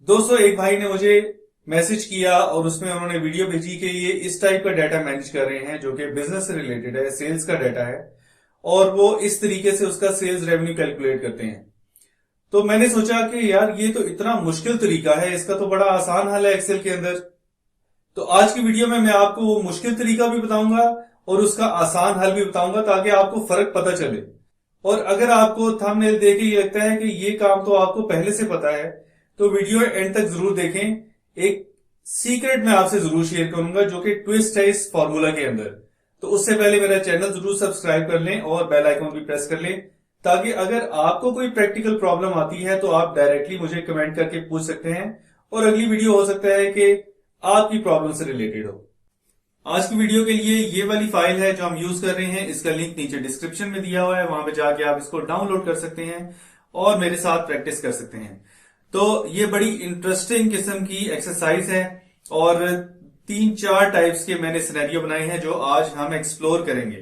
दोस्तों, एक भाई ने मुझे मैसेज किया और उसमें उन्होंने वीडियो भेजी कि ये इस टाइप का डाटा मैनेज कर रहे हैं जो कि बिजनेस से रिलेटेड है, सेल्स का डाटा है और वो इस तरीके से उसका सेल्स रेवेन्यू कैलकुलेट करते हैं। तो मैंने सोचा कि यार ये तो इतना मुश्किल तरीका है, इसका तो बड़ा आसान हल है एक्सेल के अंदर। तो आज की वीडियो में मैं आपको वो मुश्किल तरीका भी बताऊंगा और उसका आसान हल भी बताऊंगा ताकि आपको फर्क पता चले। और अगर आपको थंबनेल देख के ये लगता है कि ये काम तो आपको पहले से पता है तो वीडियो एंड तक जरूर देखें। एक सीक्रेट मैं आपसे जरूर शेयर करूंगा जो कि ट्विस्ट है इस फॉर्मूला के अंदर। तो उससे पहले मेरा चैनल जरूर सब्सक्राइब कर लें और बेल आइकन भी प्रेस कर लें ताकि अगर आपको कोई प्रैक्टिकल प्रॉब्लम आती है तो आप डायरेक्टली मुझे कमेंट करके पूछ सकते हैं और अगली वीडियो हो सकता है कि आपकी प्रॉब्लम से रिलेटेड हो। आज की वीडियो के लिए ये वाली फाइल है जो हम यूज कर रहे हैं, इसका लिंक नीचे डिस्क्रिप्शन में दिया हुआ है, वहां पे जाके आप इसको डाउनलोड कर सकते हैं और मेरे साथ प्रैक्टिस कर सकते हैं। तो ये बड़ी इंटरेस्टिंग किस्म की एक्सरसाइज है और 3-4 टाइप्स के मैंने सिनेरियो बनाए हैं जो आज हम एक्सप्लोर करेंगे।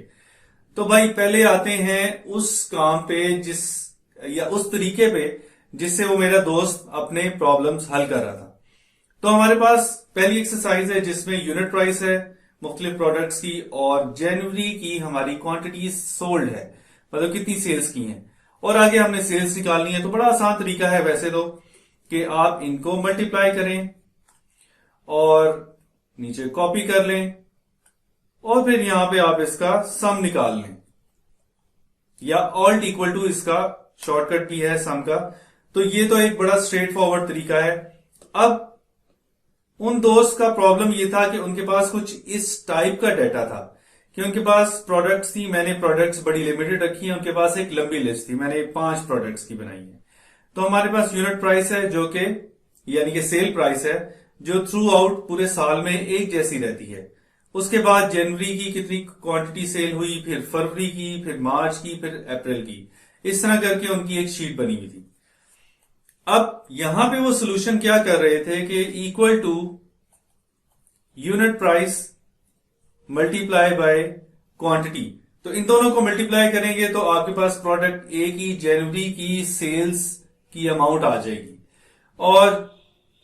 तो भाई पहले आते हैं उस काम पे या उस तरीके पे जिससे वो मेरा दोस्त अपने प्रॉब्लम्स हल कर रहा था। तो हमारे पास पहली एक्सरसाइज है जिसमें यूनिट प्राइस है मुख्तलिफ प्रोडक्ट्स की और जनवरी की हमारी क्वांटिटी सोल्ड है, मतलब कितनी सेल्स की हैं और आगे हमने सेल्स निकालनी है। तो बड़ा आसान तरीका है वैसे तो कि आप इनको मल्टीप्लाई करें और नीचे कॉपी कर लें और फिर यहां पे आप इसका सम निकाल लें या ऑल्ट इक्वल टू इसका शॉर्टकट भी है सम का। तो ये तो एक बड़ा स्ट्रेट फॉरवर्ड तरीका है। अब उन दोस्त का प्रॉब्लम ये था कि उनके पास कुछ इस टाइप का डाटा था कि उनके पास प्रोडक्ट्स थी, मैंने प्रोडक्ट्स बड़ी लिमिटेड रखी है, उनके पास एक लंबी लिस्ट थी, मैंने 5 प्रोडक्ट्स की बनाई है। तो हमारे पास यूनिट प्राइस है जो कि यानी कि सेल प्राइस है जो थ्रू आउट पूरे साल में एक जैसी रहती है। उसके बाद जनवरी की कितनी क्वांटिटी सेल हुई, फिर फरवरी की, फिर मार्च की, फिर अप्रैल की, इस तरह करके उनकी एक शीट बनी हुई थी। अब यहां पे वो सोल्यूशन क्या कर रहे थे कि equal to unit price multiply by quantity. तो इन दोनों को मल्टीप्लाई करेंगे तो आपके पास प्रोडक्ट ए की जनवरी की सेल्स की अमाउंट आ जाएगी और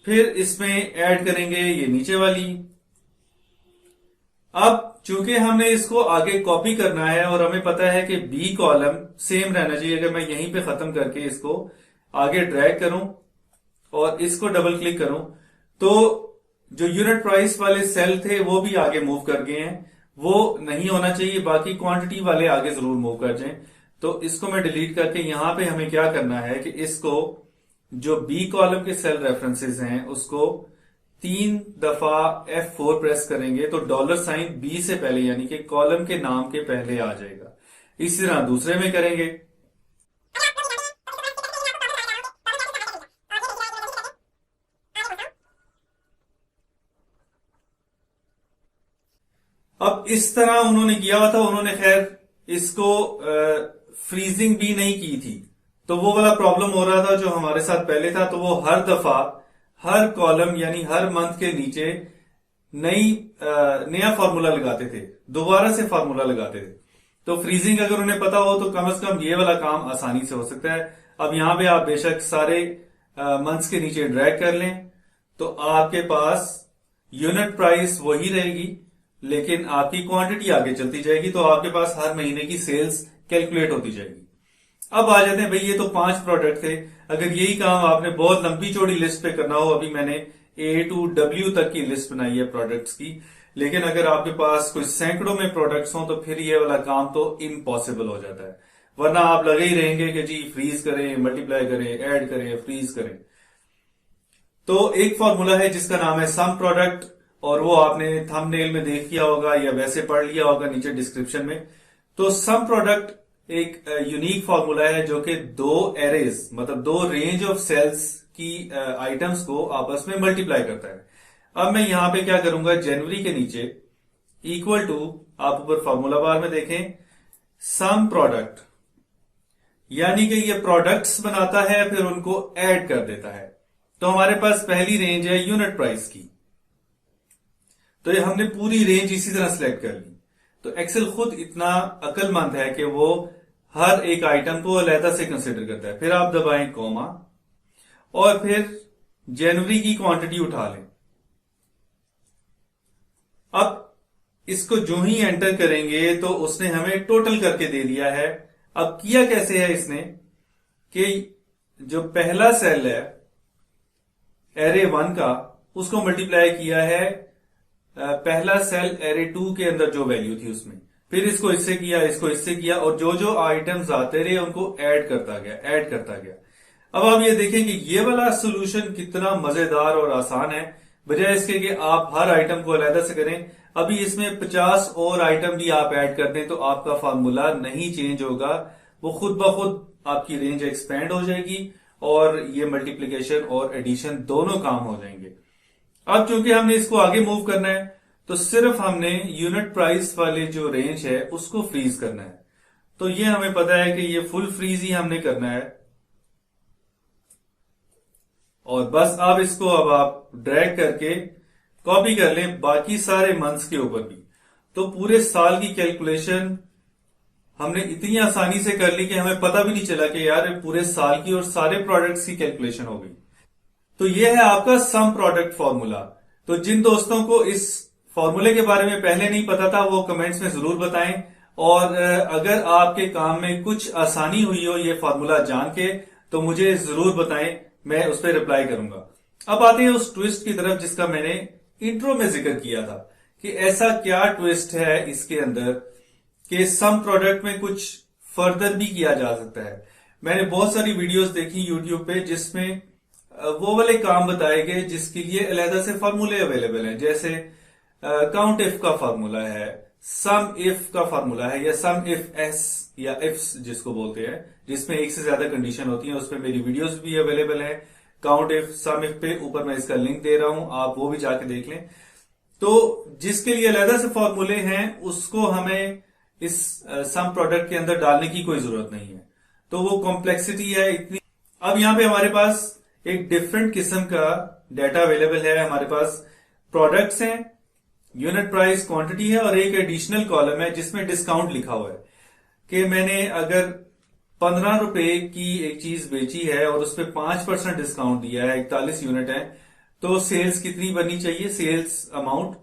फिर इसमें ऐड करेंगे ये नीचे वाली। अब चूंकि हमने इसको आगे कॉपी करना है और हमें पता है कि बी कॉलम सेम रहना चाहिए, अगर मैं यहीं पे खत्म करके इसको आगे ड्रैग करूं और इसको डबल क्लिक करूं तो जो यूनिट प्राइस वाले सेल थे वो भी आगे मूव कर गए हैं, वो नहीं होना चाहिए, बाकी क्वांटिटी वाले आगे जरूर मूव कर जाएं। तो इसको मैं डिलीट करके यहां पे हमें क्या करना है कि इसको जो बी कॉलम के सेल रेफरेंसेस हैं उसको 3 दफा F4 प्रेस करेंगे तो डॉलर साइन बी से पहले यानी कि कॉलम के नाम के पहले आ जाएगा। इसी तरह दूसरे में करेंगे। अब इस तरह उन्होंने किया हुआ था, उन्होंने खैर इसको फ्रीजिंग भी नहीं की थी, तो वो वाला प्रॉब्लम हो रहा था जो हमारे साथ पहले था। तो वो हर दफा हर कॉलम यानी हर मंथ के नीचे नया फॉर्मूला लगाते थे, दोबारा से फॉर्मूला लगाते थे। तो फ्रीजिंग अगर उन्हें पता हो तो कम से कम ये वाला काम आसानी से हो सकता है। अब यहां पे आप बेशक सारे मंथ्स के नीचे ड्रैग कर लें तो आपके पास यूनिट प्राइस वही रहेगी लेकिन आपकी क्वांटिटी आगे चलती जाएगी, तो आपके पास हर महीने की सेल्स कैलकुलेट होती जाएगी। अब आ जाते हैं भाई, ये तो 5 प्रोडक्ट थे। अगर यही काम आपने बहुत लंबी चौड़ी लिस्ट पे करना हो, अभी मैंने ए टू डब्ल्यू तक की लिस्ट बनाई है प्रोडक्ट्स की, लेकिन अगर आपके पास कुछ सैकड़ों में प्रोडक्ट्स हो तो फिर ये वाला काम तो इम्पॉसिबल हो जाता है। वरना आप लगे ही रहेंगे कि जी फ्रीज करें, मल्टीप्लाई करें, ऐड करें, फ्रीज करें। तो एक फॉर्मूला है जिसका नाम है सम प्रोडक्ट और वो आपने थंबनेल में देख लिया होगा या वैसे पढ़ लिया होगा नीचे डिस्क्रिप्शन में। तो सम प्रोडक्ट एक यूनिक फॉर्मूला है जो कि 2 एरेज मतलब 2 रेंज ऑफ सेल्स की आइटम्स को आपस में मल्टीप्लाई करता है। अब मैं यहां पे क्या करूंगा, जनवरी के नीचे इक्वल टू, आप ऊपर फॉर्मूला बार में देखें, सम प्रोडक्ट यानी कि ये प्रोडक्ट्स बनाता है फिर उनको ऐड कर देता है। तो हमारे पास पहली रेंज है यूनिट प्राइस की, तो ये हमने पूरी रेंज इसी तरह सिलेक्ट कर ली। तो एक्सेल खुद इतना अक्लमंद है कि वो हर एक आइटम को अलहदा से कंसिडर करता है। फिर आप दबाएं कॉमा और फिर जनवरी की क्वांटिटी उठा लें। अब इसको जो ही एंटर करेंगे तो उसने हमें टोटल करके दे दिया है। अब किया कैसे है इसने कि जो पहला सेल है एरे 1 का, उसको मल्टीप्लाई किया है पहला सेल एरे 2 के अंदर जो वैल्यू थी उसमें, फिर इसको इससे किया, इसको इससे किया, और जो जो आइटम्स आते रहे उनको ऐड करता गया, ऐड करता गया। अब आप ये देखें कि ये वाला सोल्यूशन कितना मजेदार और आसान है, बजाय इसके कि आप हर आइटम को अलहदा से करें। अभी इसमें 50 और आइटम भी आप ऐड कर दें तो आपका फार्मूला नहीं चेंज होगा, वो खुद ब खुद आपकी रेंज एक्सपेंड हो जाएगी और ये मल्टीप्लीकेशन और एडिशन दोनों काम हो जाएंगे। अब चूंकि हमने इसको आगे मूव करना है तो सिर्फ हमने यूनिट प्राइस वाले जो रेंज है उसको फ्रीज करना है। तो ये हमें पता है कि ये फुल फ्रीज ही हमने करना है, और बस अब इसको अब आप ड्रैग करके कॉपी कर लें बाकी सारे मंथ्स के ऊपर भी। तो पूरे साल की कैलकुलेशन हमने इतनी आसानी से कर ली कि हमें पता भी नहीं चला कि यार पूरे साल की और सारे प्रोडक्ट्स की कैलकुलेशन हो गई। तो ये है आपका सम प्रोडक्ट फॉर्मूला। तो जिन दोस्तों को इस फॉर्मूले के बारे में पहले नहीं पता था वो कमेंट्स में जरूर बताएं, और अगर आपके काम में कुछ आसानी हुई हो ये फॉर्मूला जान के तो मुझे जरूर बताएं, मैं उस पर रिप्लाई करूंगा। अब आते हैं उस ट्विस्ट की तरफ जिसका मैंने इंट्रो में जिक्र किया था कि ऐसा क्या ट्विस्ट है इसके अंदर कि सम प्रोडक्ट में कुछ फर्दर भी किया जा सकता है। मैंने बहुत सारी वीडियोस देखी यूट्यूब पे जिसमें वो वाले काम बताए गए जिसके लिए अलहदा से फार्मूले अवेलेबल हैं, जैसे काउंट इफ का फार्मूला है, सम इफ का फार्मूला है, या सम इफ एस या इफ्स जिसको बोलते हैं, जिसमें एक से ज्यादा कंडीशन होती है। उस पर मेरी वीडियोस भी अवेलेबल है काउंट इफ सम इफ पे, ऊपर मैं इसका लिंक दे रहा हूं, आप वो भी जाके देख लें। तो जिसके लिए अलहदा से फॉर्मूले हैं उसको हमें इस सम प्रोडक्ट के अंदर डालने की कोई जरूरत नहीं है, तो वो कॉम्प्लेक्सिटी है इतनी। अब यहां पे हमारे पास एक डिफरेंट किस्म का डाटा अवेलेबल है। हमारे पास प्रोडक्ट्स हैं, यूनिट प्राइस, क्वांटिटी है, और एक एडिशनल कॉलम है जिसमें डिस्काउंट लिखा हुआ है कि मैंने अगर 15 रुपए की एक चीज बेची है और उस पर 5% डिस्काउंट दिया है, 41 यूनिट है, तो सेल्स कितनी बननी चाहिए, सेल्स अमाउंट,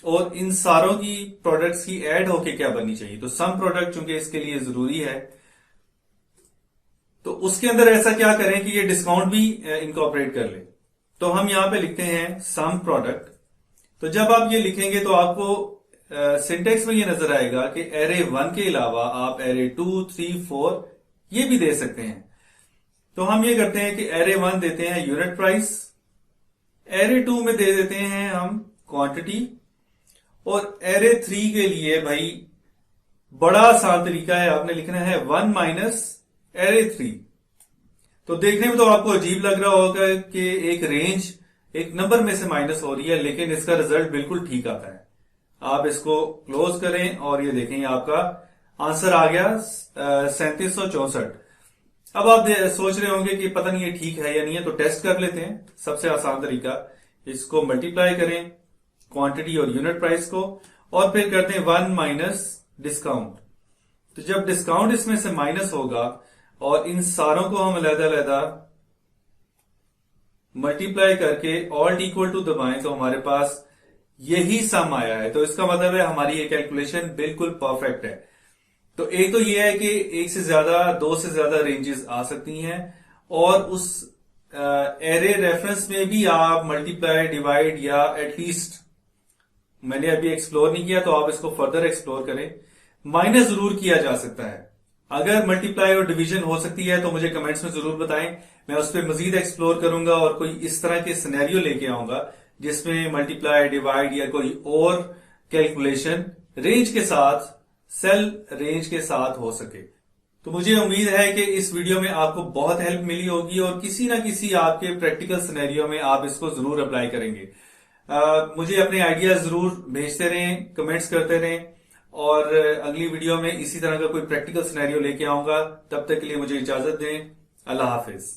और इन सारों की प्रोडक्ट्स की ऐड होके क्या बननी चाहिए। तो सम प्रोडक्ट चूंकि इसके लिए जरूरी है तो उसके अंदर ऐसा क्या करें कि ये डिस्काउंट भी इनकॉर्पोरेट कर ले। तो हम यहां पे लिखते हैं सम प्रोडक्ट। तो जब आप ये लिखेंगे तो आपको सिंटेक्स में ये नजर आएगा कि एरे 1 के अलावा आप एरे 2, 3, 4 ये भी दे सकते हैं। तो हम ये करते हैं कि एरे 1 देते हैं यूनिट प्राइस, एरे 2 में दे देते हैं हम क्वांटिटी, और एरे 3 के लिए भाई बड़ा आसान तरीका है, आपने लिखना है 1 माइनस एरे 3। तो देखने में तो आपको अजीब लग रहा होगा कि एक रेंज एक नंबर में से माइनस हो रही है, लेकिन इसका रिजल्ट बिल्कुल ठीक आता है। आप इसको क्लोज करें और ये देखें आपका आंसर आ गया 3764। अब आप सोच रहे होंगे कि पता नहीं ये ठीक है या नहीं है, तो टेस्ट कर लेते हैं। सबसे आसान तरीका, इसको मल्टीप्लाई करें क्वांटिटी और यूनिट प्राइस को, और फिर करते हैं 1 माइनस डिस्काउंट। तो जब डिस्काउंट इसमें से माइनस होगा और इन सारों को हम अलहदा अलहदा मल्टीप्लाई करके ऑल्ट इक्वल टू दबाएं तो हमारे पास यही सम आया है। तो इसका मतलब है हमारी ये कैलकुलेशन बिल्कुल परफेक्ट है। तो एक तो ये है कि एक से ज्यादा, दो से ज्यादा रेंजेस आ सकती हैं, और उस एरे रेफरेंस में भी आप मल्टीप्लाई, डिवाइड, या एटलीस्ट मैंने अभी एक्सप्लोर नहीं किया तो आप इसको फर्दर एक्सप्लोर करें, माइनस जरूर किया जा सकता है। अगर मल्टीप्लाई और डिवीजन हो सकती है तो मुझे कमेंट्स में जरूर बताएं, मैं उस पर मजीद एक्सप्लोर करूंगा और कोई इस तरह के सिनेरियो लेके आऊंगा जिसमें मल्टीप्लाई, डिवाइड या कोई और कैलकुलेशन रेंज के साथ, सेल रेंज के साथ हो सके। तो मुझे उम्मीद है कि इस वीडियो में आपको बहुत हेल्प मिली होगी और किसी ना किसी आपके प्रैक्टिकल सिनेरियो में आप इसको जरूर अप्लाई करेंगे। मुझे अपने आइडियाज जरूर भेजते रहें, कमेंट्स करते रहें, और अगली वीडियो में इसी तरह का कोई प्रैक्टिकल सिनेरियो लेके आऊंगा। तब तक के लिए मुझे इजाजत दें। अल्लाह हाफिज।